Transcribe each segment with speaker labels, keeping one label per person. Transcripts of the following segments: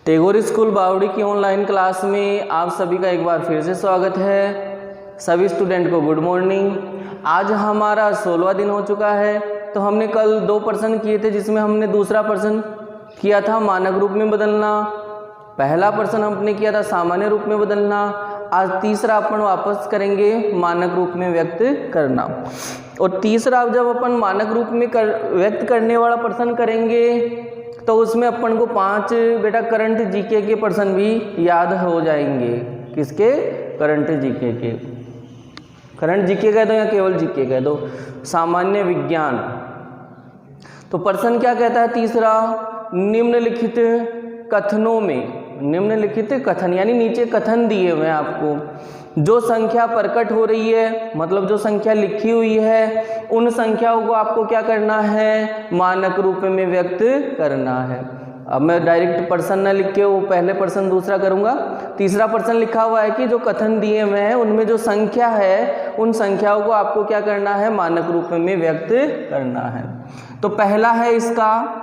Speaker 1: Tagore school बावड़ी की online class में आप सभी का एक बार फिर से स्वागत है। सभी स्टूडेंट को गुड मॉर्निंग। आज हमारा 16वां दिन हो चुका है। तो हमने कल 2 प्रश्न किए थे, जिसमें हमने दूसरा प्रश्न किया था मानक रूप में बदलना, पहला प्रश्न हमने किया था सामान्य रूप में बदलना। आज तीसरा अपन वापस करेंगे मानक रूप में व्यक्त करना। और तीसरा जब अपन मानक रूप में व्यक्त करने वाला प्रश्न करेंगे तो उसमें अपन को 5 बेटा करंट जीके के प्रश्न भी याद हो जाएंगे। किसके? करंट जीके के। करंट जीके कह दो या केवल जीके कह दो, सामान्य विज्ञान। तो प्रश्न क्या कहता है तीसरा, निम्नलिखित कथनों में, निम्नलिखित कथन यानी नीचे कथन दिए हुए हैं आपको, जो संख्या प्रकट हो रही है मतलब जो संख्या लिखी हुई है उन संख्याओं को आपको क्या करना है, मानक रूप में व्यक्त करना है। अब मैं डायरेक्ट प्रश्न न लिख के वो पहले प्रश्न दूसरा करूंगा। तीसरा प्रश्न लिखा हुआ है कि जो कथन दिए हुए हैं उनमें जो संख्या है उन संख्याओं को आपको क्या करना है, मानक रूप में व्यक्त करना है। तो पहला है इसका,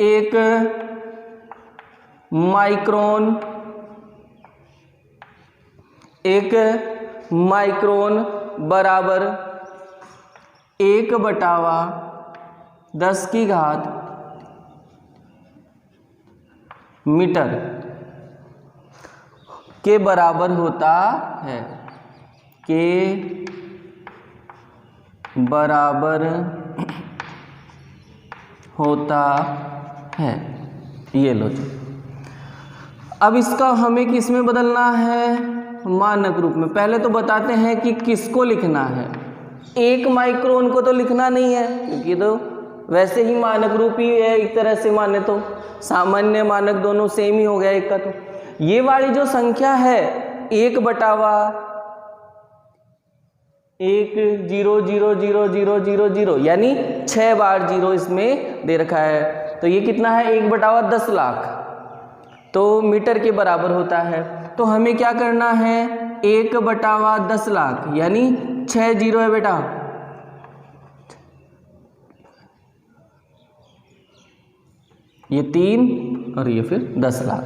Speaker 1: एक माइक्रोन, एक माइक्रोन बराबर 1/10 मीटर के बराबर होता है, के बराबर होता है। ये लो जी। अब इसका हमें किस में बदलना है, मानक रूप में। पहले तो बताते हैं कि किसको लिखना है। 1 माइक्रोन को तो लिखना नहीं है क्योंकि तो वैसे ही मानक रूप ही है एक तरह से, माने तो सामान्य मानक दोनों सेम ही हो गया एक का। तो ये वाली जो संख्या है 1/100000 यानी 6 बार 0 इसमें दे रखा है। तो ये कितना है, 1/10 लाख, तो मीटर के बराबर होता है। तो हमें क्या करना है, 1/10 लाख यानी 6 0 है बेटा, ये 3 और ये फिर 10 लाख।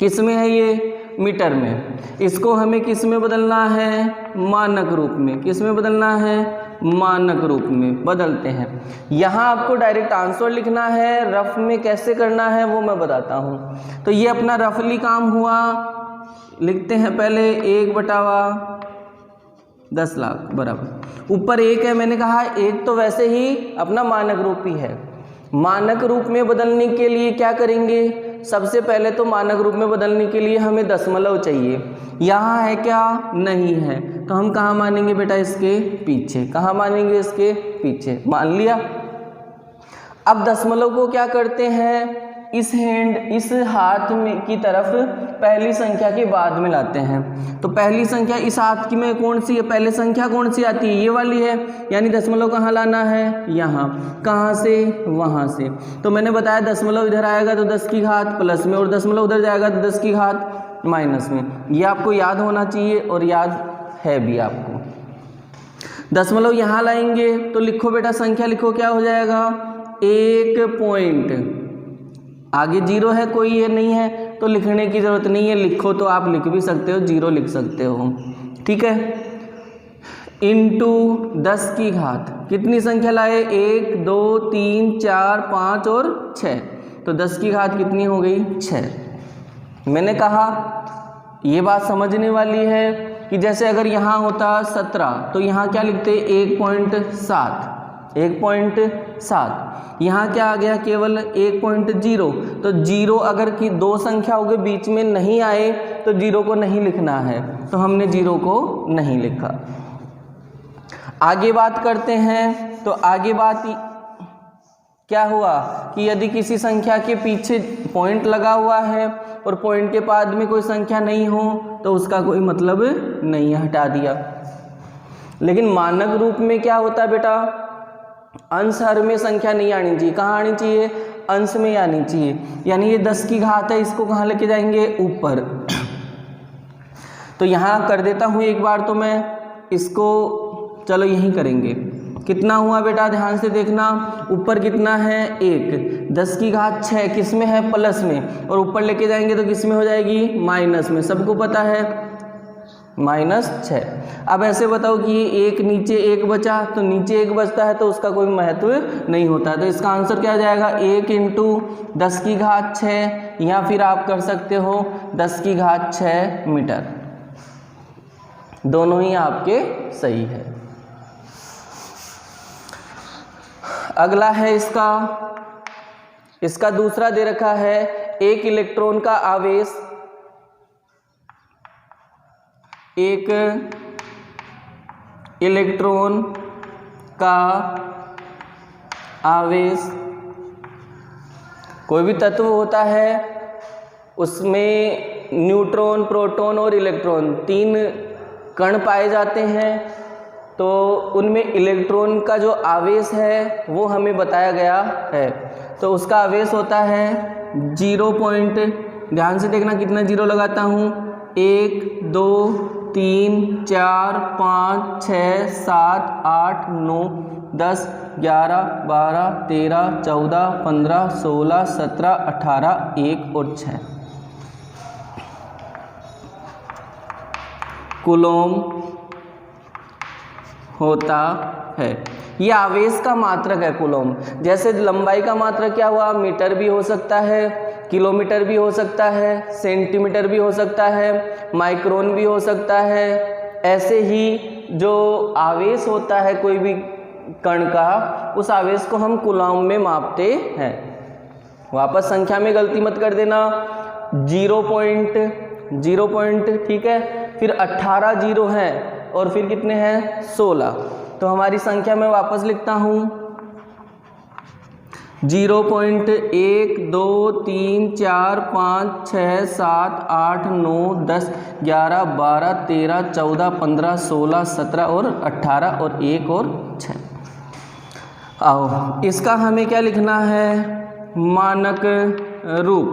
Speaker 1: किस में है ये, मीटर में। इसको हमें किस में बदलना है, मानक रूप में। किस में बदलना है, मानक रूप में बदलते हैं। यहाँ आपको डायरेक्ट आंसर लिखना है, रफ में कैसे करना है वो मैं बताता हूँ। तो ये अपना रफली काम हुआ, लिखते हैं पहले 1/10 लाख बराबर, ऊपर 1 है, मैंने कहा 1 तो वैसे ही अपना मानक रूप ही है। मानक रूप में बदलने के लिए क्या करेंगे, सबसे पहले तो मानक रूप में बदलने के लिए हमें दशमलव चाहिए। यहाँ है क्या, नहीं है, तो हम कहाँ मानेंगे बेटा, इसके पीछे। कहाँ मानेंगे, इसके पीछे मान लिया। अब दशमलव को क्या करते हैं, इस हाथ में की तरफ पहली संख्या के बाद में लाते हैं। तो पहली संख्या इस हाथ की में कौन सी है, पहले संख्या कौन सी आती है, ये वाली है, यानी दशमलव कहाँ लाना है, यहाँ। कहाँ से, वहाँ से। तो मैंने बताया दशमलव इधर आएगा तो 10 की घात प्लस में, और दशमलव उधर जाएगा तो 10 की घात माइनस में। ये आपको याद होना चाहिए और याद है भी आपको। दशमलव यहाँ लाएंगे तो लिखो बेटा, संख्या लिखो, क्या हो जाएगा, 1 पॉइंट, आगे 0 है, कोई ये नहीं है तो लिखने की जरूरत नहीं है, लिखो तो आप लिख भी सकते हो, 0 लिख सकते हो, ठीक है। इंटू 10 की घात, कितनी संख्या लाए, 1 2 3 4 5 और 6, तो 10 की घात कितनी हो गई, 6। मैंने कहा ये बात समझने वाली है कि जैसे अगर यहाँ होता 17 तो यहाँ क्या लिखते, 1.7, 1.7। यहाँ क्या आ गया, केवल 1.0। तो 0 अगर की 2 संख्याओं के बीच में नहीं आए तो 0 को नहीं लिखना है, तो हमने 0 को नहीं लिखा। आगे बात करते हैं। तो आगे बात क्या हुआ कि यदि किसी संख्या के पीछे पॉइंट लगा हुआ है और पॉइंट के बाद में कोई संख्या नहीं हो तो उसका कोई मतलब नहीं, हटा दिया। लेकिन मानक रूप में क्या होता है बेटा, अंश हर में संख्या नहीं आनी चाहिए। कहाँ आनी चाहिए, अंश में आनी चाहिए। यानी ये 10 की घात है, इसको कहाँ लेके जाएंगे, ऊपर। तो यहाँ कर देता हूँ एक बार, तो मैं इसको चलो यहीं करेंगे। कितना हुआ बेटा, ध्यान से देखना, ऊपर कितना है 1, 10 की घात 6 किस में है, प्लस में, और ऊपर लेके जाएंगे तो किस में हो जाएगी, माइनस में, सबको पता है -6। अब ऐसे बताओ कि ये 1 नीचे 1 बचा, तो नीचे 1 बचता है तो उसका कोई महत्व नहीं होता, तो इसका आंसर क्या आ जाएगा, 1 × 10 की घात 6, या फिर आप कर सकते हो 10 की घात 6 मीटर, दोनों ही आपके सही है। अगला है इसका दूसरा दे रखा है, एक इलेक्ट्रॉन का आवेश, एक इलेक्ट्रॉन का आवेश, कोई भी तत्व होता है उसमें न्यूट्रॉन, प्रोटॉन और इलेक्ट्रॉन 3 कण पाए जाते हैं, तो उनमें इलेक्ट्रॉन का जो आवेश है वो हमें बताया गया है, तो उसका आवेश होता है 0. ध्यान से देखना कितना जीरो लगाता हूँ, 1 2 3 4 5 6 7 8 9 10 11 12 13 14 15 16 17 18 1 और 6 कूलम होता है। ये आवेश का मात्रक है कूलम। जैसे लंबाई का मात्रक क्या हुआ, मीटर भी हो सकता है, किलोमीटर भी हो सकता है, सेंटीमीटर भी हो सकता है, माइक्रोन भी हो सकता है। ऐसे ही जो आवेश होता है कोई भी कण का, उस आवेश को हम कूलम में मापते हैं। वापस संख्या में गलती मत कर देना, 0 पॉइंट ठीक है, फिर 18 जीरो हैं और फिर कितने हैं 16। तो हमारी संख्या में वापस लिखता हूँ 0.1 2 3 4 5 6 7 8 9 10 11 12 13 14 15 16 17 और 18 और 1 और 6। आओ इसका हमें क्या लिखना है, मानक रूप।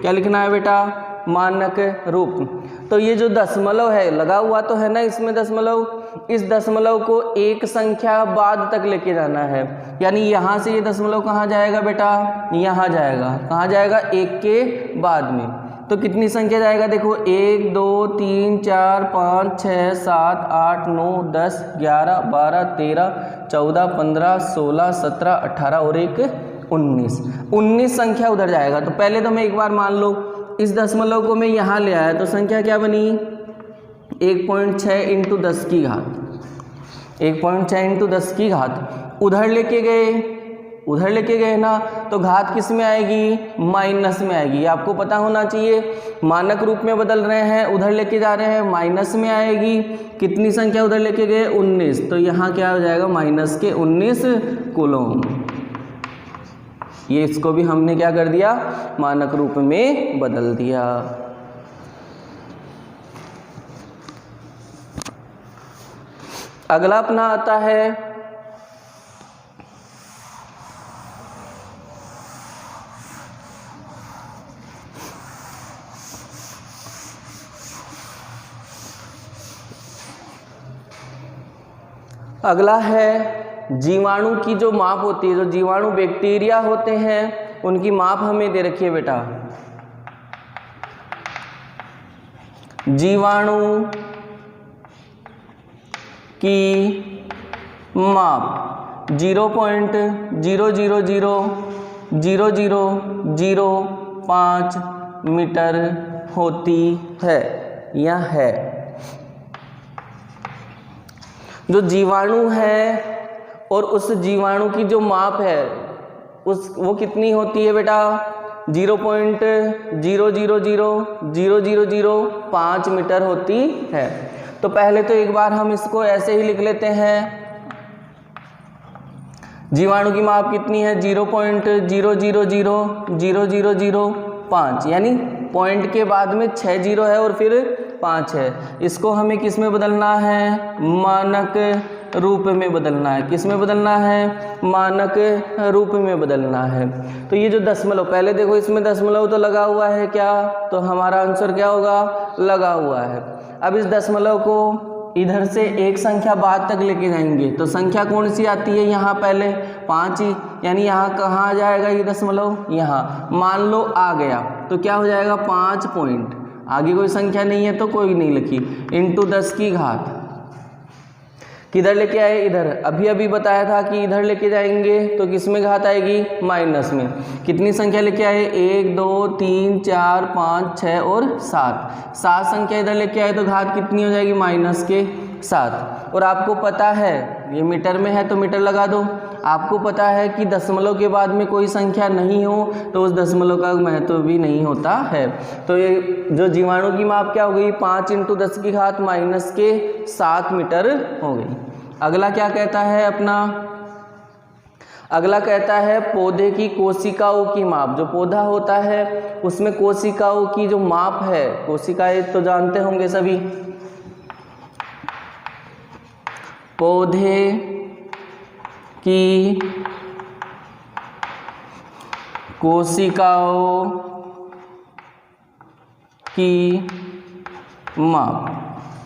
Speaker 1: क्या लिखना है बेटा, मानक रूप। तो ये जो दशमलव है लगा हुआ तो है ना इसमें दशमलव, इस दशमलव को एक संख्या बाद तक लेके जाना है। यानी यहाँ से ये दशमलव कहाँ जाएगा बेटा, यहाँ जाएगा। कहाँ जाएगा, एक के बाद में। तो कितनी संख्या जाएगा, देखो 1 2 3 4 5 6 7 8 9 10 11 12 13 14 15 16 17 18 और 1 19 संख्या उधर जाएगा। तो पहले तो मैं एक बार मान लो इस दशमलव को मैं यहाँ ले आया तो संख्या क्या बनी, 1.6 × 10 की घात, 1.6 × 10 की घात। उधर लेके गए ना, तो घात किस में आएगी, माइनस में आएगी। आपको पता होना चाहिए, मानक रूप में बदल रहे हैं, उधर लेके जा रहे हैं, माइनस में आएगी। कितनी संख्या उधर लेके गए, 19। तो यहाँ क्या हो जाएगा, -19 कूलम। ये इसको भी हमने क्या कर दिया, मानक रूप में बदल दिया। अगला अपना आता है जीवाणु की जो माप होती है। जो जीवाणु बैक्टीरिया होते हैं उनकी माप हमें दे रखी है बेटा। जीवाणु की माप 0.0000005 मीटर होती है या है। जो जीवाणु है और उस जीवाणु की जो माप है वो कितनी होती है बेटा, 0.0000005 मीटर होती है। तो पहले तो एक बार हम इसको ऐसे ही लिख लेते हैं, जीवाणु की माप कितनी है, 0.0000005, यानी पॉइंट के बाद में 6 जीरो है और फिर 5 है। इसको हमें किस में बदलना है, मानक रूप में बदलना है। किस में बदलना है, मानक रूप में बदलना है। तो ये जो दशमलव, पहले देखो इसमें दशमलव तो लगा हुआ है क्या, तो हमारा आंसर क्या होगा, लगा हुआ है। अब इस दशमलव को इधर से एक संख्या बाद तक लेके जाएंगे तो संख्या कौन सी आती है यहाँ पहले 5 ही, यानी यहाँ कहाँ आ जाएगा ये दशमलव, यहाँ मान लो आ गया तो क्या हो जाएगा 5 पॉइंट, आगे कोई संख्या नहीं है तो कोई नहीं लिखी, इंटू 10 की घात किधर लेके आए, इधर। अभी अभी बताया था कि इधर लेके जाएंगे तो किस में घात आएगी, माइनस में। कितनी संख्या लेके आए, 1 2 3 4 5 6 और 7 संख्या इधर लेके आए तो घात कितनी हो जाएगी, माइनस के 7। और आपको पता है ये मीटर में है तो मीटर लगा दो। आपको पता है कि दशमलव के बाद में कोई संख्या नहीं हो तो उस दशमलव का महत्व भी नहीं होता है। तो ये जो जीवाणु की माप क्या हो गई, 5 × 10 की घात माइनस के 7 मीटर हो गई। अगला क्या कहता है अपना, अगला कहता है पौधे की कोशिकाओं की माप। जो पौधा होता है उसमें कोशिकाओं की जो माप है, कोशिकाएं तो जानते होंगे सभी, पौधे की कोशिकाओं की माप।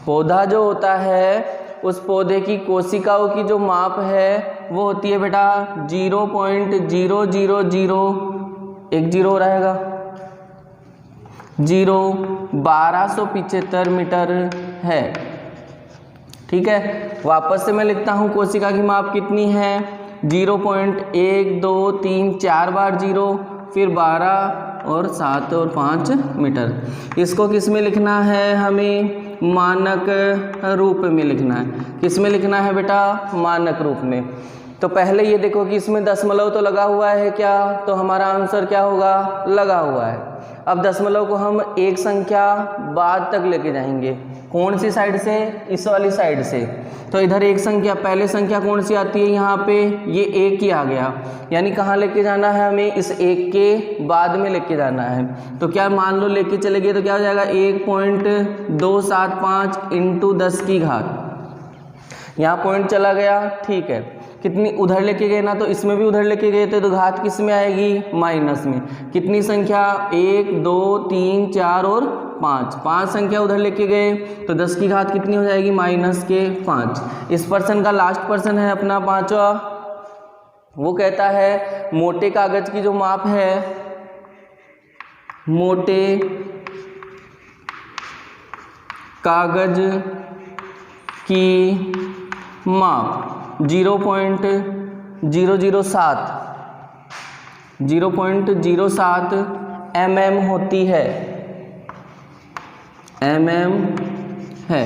Speaker 1: पौधा जो होता है उस पौधे की कोशिकाओं की जो माप है वो होती है बेटा 0.000, एक जीरो रहेगा, 1275 मीटर है। ठीक है, वापस से मैं लिखता हूँ कोशिका की माप कितनी है, 0.1 2 3 4 बार 0, फिर 12 और 7 और 5 मीटर। इसको किस में लिखना है, हमें मानक रूप में लिखना है। किस में लिखना है बेटा, मानक रूप में। तो पहले ये देखो कि इसमें दशमलव तो लगा हुआ है क्या, तो हमारा आंसर क्या होगा, लगा हुआ है। अब दशमलव को हम एक संख्या बाद तक लेके जाएंगे, कौन सी साइड से, इस वाली साइड से। तो इधर एक संख्या, पहले संख्या कौन सी आती है यहाँ पे, ये 1 ही आ गया, यानी कहाँ लेके जाना है हमें, इस 1 के बाद में लेके जाना है। तो क्या मान लो लेके चले गए तो क्या हो जाएगा 1.275 × 10 की घात, यहाँ पॉइंट चला गया। ठीक है, कितनी उधर लेके गए ना, तो इसमें भी उधर लेके गए थे तो घात किस में आएगी, माइनस में। कितनी संख्या, 1 2 3 4 और 5 संख्या उधर लेके गए तो 10 की घात कितनी हो जाएगी, माइनस के 5। इस पर्सन का लास्ट पर्सन है अपना 5वां, वो कहता है मोटे कागज की जो माप है, मोटे कागज की माप 0.007 mm होती है, mm है।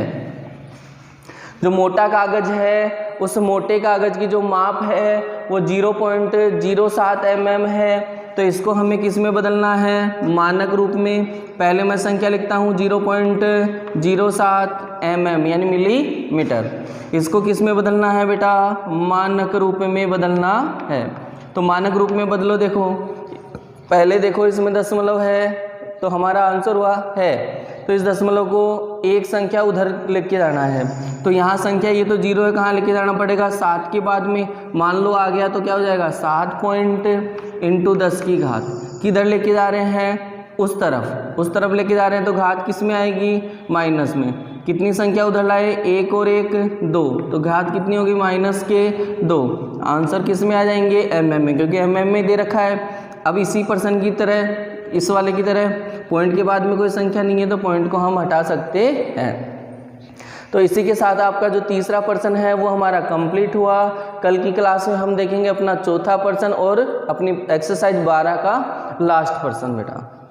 Speaker 1: जो मोटा कागज है उस मोटे कागज की जो माप है वो 0.07 mm है। तो इसको हमें किस में बदलना है, मानक रूप में। पहले मैं संख्या लिखता हूँ 0.07 mm यानी मिलीमीटर। इसको किस में बदलना है बेटा, मानक रूप में बदलना है। तो मानक रूप में बदलो, देखो पहले देखो इसमें दशमलव है तो हमारा आंसर हुआ है, तो इस दशमलव को एक संख्या उधर लेके जाना है। तो यहाँ संख्या ये तो 0 है, कहाँ लेके जाना पड़ेगा, 7 के बाद में मान लो आ गया तो क्या हो जाएगा 7 पॉइंट × 10 की घात। किधर लेके जा रहे हैं, उस तरफ लेके जा रहे हैं तो घात किस में आएगी, माइनस में। कितनी संख्या उधर लाए, 1 और 1 2, तो घात कितनी होगी, माइनस के 2। आंसर किस में आ जाएंगे, mm में, क्योंकि mm में दे रखा है। अब इसी पर्सन की तरह, इस वाले की तरह पॉइंट के बाद में कोई संख्या नहीं है तो पॉइंट को हम हटा सकते हैं। तो इसी के साथ आपका जो तीसरा पर्सन है वो हमारा कंप्लीट हुआ। कल की क्लास में हम देखेंगे अपना चौथा पर्सन और अपनी एक्सरसाइज 12 का लास्ट पर्सन बेटा।